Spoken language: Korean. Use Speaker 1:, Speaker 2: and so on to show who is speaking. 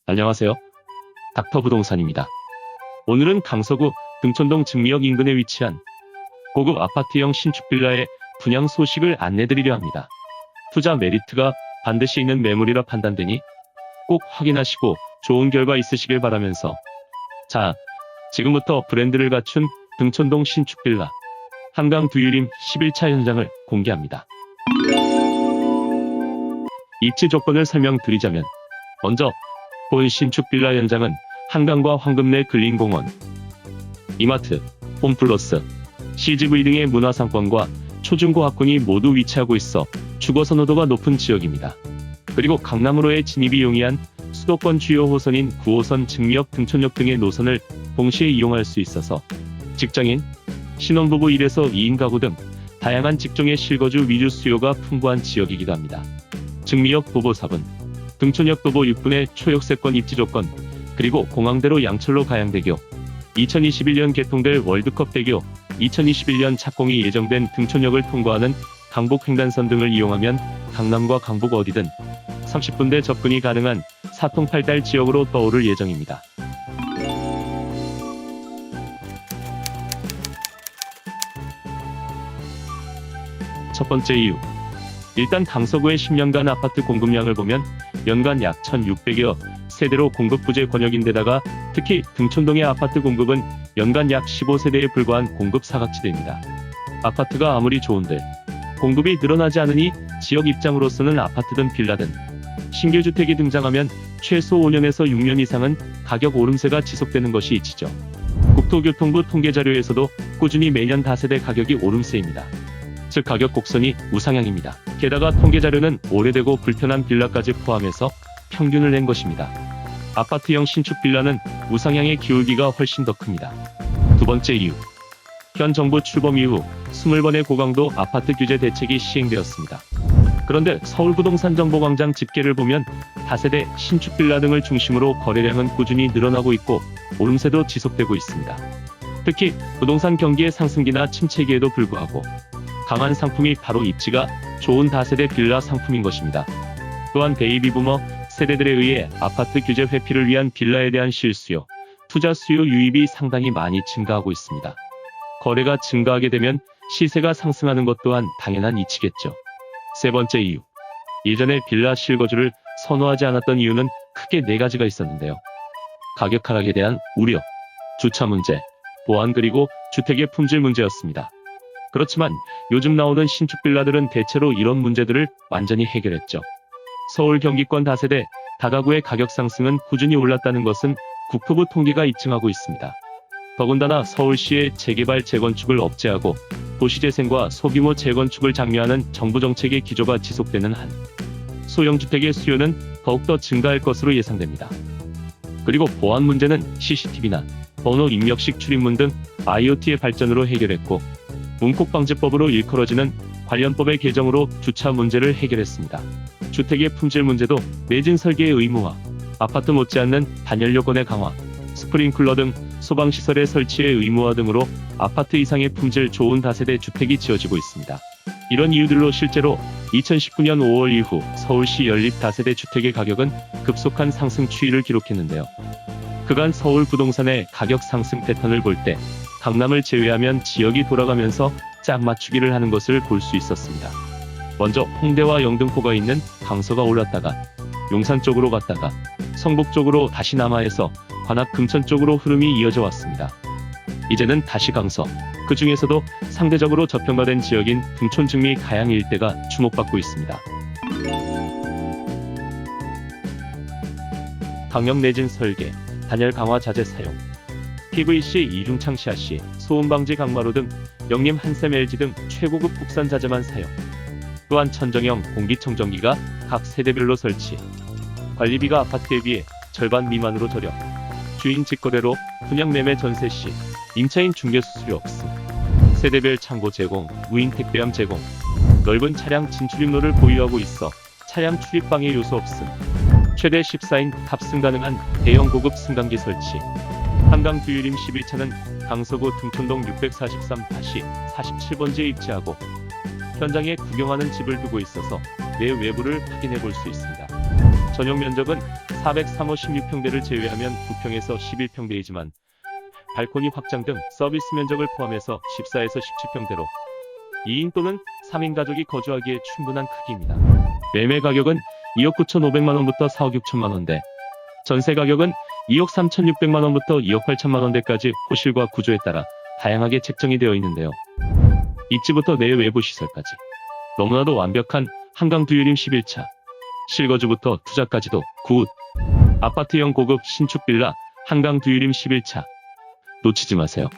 Speaker 1: 안녕하세요. 닥터부동산입니다. 오늘은 강서구 등촌동 증미역 인근에 위치한 고급 아파트형 신축 빌라의 분양 소식을 안내드리려 합니다. 투자 메리트가 반드시 있는 매물이라 판단되니 꼭 확인하시고 좋은 결과 있으시길 바라면서 자, 지금부터 브랜드를 갖춘 등촌동 신축 빌라 한강 두유림 11차 현장을 공개합니다. 입지 조건을 설명드리자면 먼저 본 신축 빌라 현장은 한강과 황금내 근린공원, 이마트, 홈플러스, CGV 등의 문화상권과 초중고 학군이 모두 위치하고 있어 주거 선호도가 높은 지역입니다. 그리고 강남으로의 진입이 용이한 수도권 주요 호선인 9호선 증미역 등촌역 등의 노선을 동시에 이용할 수 있어서 직장인, 신혼부부 1에서 2인 가구 등 다양한 직종의 실거주 위주 수요가 풍부한 지역이기도 합니다. 증미역 도보 4분, 등촌역 도보 6분의 초역세권 입지 조건, 그리고 공항대로 양철로 가양대교, 2021년 개통될 월드컵대교, 2021년 착공이 예정된 등촌역을 통과하는 강북 횡단선 등을 이용하면 강남과 강북 어디든 30분대 접근이 가능한 사통팔달 지역으로 떠오를 예정입니다. 첫 번째 이유. 일단 강서구의 10년간 아파트 공급량을 보면 연간 약 1,600여 세대로 공급 부재 권역인데다가 특히 등촌동의 아파트 공급은 연간 약 15세대에 불과한 공급 사각지대입니다. 아파트가 아무리 좋은들 공급이 늘어나지 않으니 지역 입장으로서는 아파트든 빌라든 신규 주택이 등장하면 최소 5년에서 6년 이상은 가격 오름세가 지속되는 것이 이치죠. 국토교통부 통계자료에서도 꾸준히 매년 다세대 가격이 오름세입니다. 즉 가격 곡선이 우상향입니다. 게다가 통계자료는 오래되고 불편한 빌라까지 포함해서 평균을 낸 것입니다. 아파트형 신축 빌라는 우상향의 기울기가 훨씬 더 큽니다. 두 번째 이유. 현 정부 출범 이후 20번의 고강도 아파트 규제 대책이 시행되었습니다. 그런데 서울부동산정보광장 집계를 보면 다세대, 신축 빌라 등을 중심으로 거래량은 꾸준히 늘어나고 있고 오름세도 지속되고 있습니다. 특히 부동산 경기의 상승기나 침체기에도 불구하고 강한 상품이 바로 입지가 좋은 다세대 빌라 상품인 것입니다. 또한 베이비부머 세대들에 의해 아파트 규제 회피를 위한 빌라에 대한 실수요, 투자 수요 유입이 상당히 많이 증가하고 있습니다. 거래가 증가하게 되면 시세가 상승하는 것 또한 당연한 이치겠죠. 세 번째 이유. 예전에 빌라 실거주를 선호하지 않았던 이유는 크게 4가지가 있었는데요. 가격 하락에 대한 우려, 주차 문제, 보안 그리고 주택의 품질 문제였습니다. 그렇지만 요즘 나오는 신축 빌라들은 대체로 이런 문제들을 완전히 해결했죠. 서울 경기권 다세대, 다가구의 가격 상승은 꾸준히 올랐다는 것은 국토부 통계가 입증하고 있습니다. 더군다나 서울시의 재개발 재건축을 억제하고 도시재생과 소규모 재건축을 장려하는 정부 정책의 기조가 지속되는 한 소형주택의 수요는 더욱더 증가할 것으로 예상됩니다. 그리고 보안 문제는 CCTV나 번호 입력식 출입문 등 IoT의 발전으로 해결했고 문콕방지법으로 일컬어지는 관련법의 개정으로 주차 문제를 해결했습니다. 주택의 품질 문제도 매진 설계의 의무화, 아파트 못지않는 단열 요건의 강화, 스프링클러 등 소방시설의 설치의 의무화 등으로 아파트 이상의 품질 좋은 다세대 주택이 지어지고 있습니다. 이런 이유들로 실제로 2019년 5월 이후 서울시 연립 다세대 주택의 가격은 급속한 상승 추이를 기록했는데요. 그간 서울 부동산의 가격 상승 패턴을 볼 때 강남을 제외하면 지역이 돌아가면서 짝 맞추기를 하는 것을 볼 수 있었습니다. 먼저 홍대와 영등포가 있는 강서가 올랐다가 용산 쪽으로 갔다가 성북 쪽으로 다시 남하해서 관악 금천 쪽으로 흐름이 이어져 왔습니다. 이제는 다시 강서, 그 중에서도 상대적으로 저평가된 지역인 등촌 증미 가양 일대가 주목받고 있습니다. 강력 내진 설계, 단열 강화 자재 사용, PVC 이중창 샤시, 소음 방지 강마루 등 영림 한샘 LG 등 최고급 국산 자재만 사용. 또한 천정형 공기청정기가 각 세대별로 설치. 관리비가 아파트에 비해 절반 미만으로 저렴. 주인 직거래로 분양 매매 전세 시 임차인 중개 수수료 없음. 세대별 창고 제공, 무인 택배함 제공. 넓은 차량 진출입로를 보유하고 있어 차량 출입 방해 요소 없음. 최대 14인 탑승 가능한 대형 고급 승강기 설치. 한강 두유림 11차는 강서구 등촌동 643-47번지에 입지하고 현장에 구경하는 집을 두고 있어서 내 외부를 확인해 볼 수 있습니다. 전용 면적은 403호 16평대를 제외하면 9평에서 11평대이지만 발코니 확장 등 서비스 면적을 포함해서 14에서 17평대로 2인 또는 3인 가족이 거주하기에 충분한 크기입니다. 매매 가격은 2억 9,500만원부터 4억 6천만원대, 전세 가격은 2억 3,600만원부터 2억 8천만원대까지 호실과 구조에 따라 다양하게 책정이 되어 있는데요. 입지부터 내외 외부 시설까지 너무나도 완벽한 한강 듀유림 11차, 실거주부터 투자까지도 굿. 아파트형 고급 신축 빌라 한강 듀유림 11차 놓치지 마세요.